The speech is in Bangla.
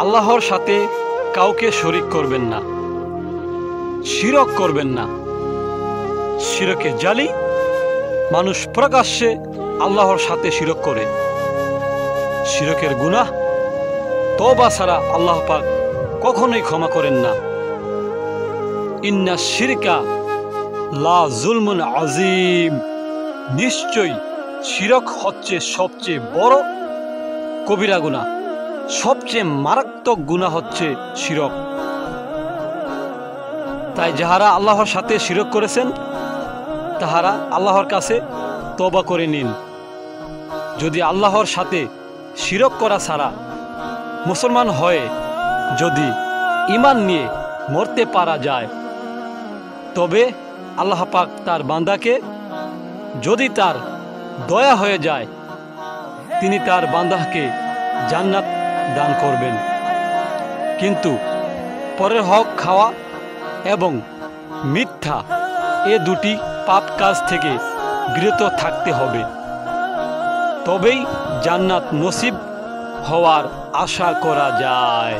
আল্লাহর সাথে কাউকে শরীক করবেন না, শিরক করবেন না। শিরকে জালি, মানুষ প্রকাশ্যে আল্লাহর সাথে শিরক করে। শিরকের গুনাহ তওবা ছাড়া আল্লাহ পাক কখনোই ক্ষমা করেন না। ইন্না শিরকা লা জুলমুন আযীম, নিশ্চয়ই শিরক হচ্ছে সবচেয়ে বড় কবিরা গুনাহ, সবচেয়ে মারাত্মক গুনাহ হচ্ছে শিরক। তাই যাহারা আল্লাহর সাথে শিরক করেছেন তাহারা আল্লাহর কাছে তওবা করে নিন। যদি আল্লাহর সাথে শিরক করা ছাড়া মুসলমান হয়ে যদি ঈমান নিয়ে মরতে পারা যায়, তবে আল্লাহ পাক তার বান্দাকে, যদি তার দয়া হয়ে যায়, তিনি তার বান্দাকে জান্নাত দান করবেন। কিন্তু পরের হক খাওয়া এবং মিথ্যা, এ দুটি পাপ কাজ থেকে বিরত থাকতে হবে, তবেই জান্নাত নসিব হওয়ার আশা করা যায়।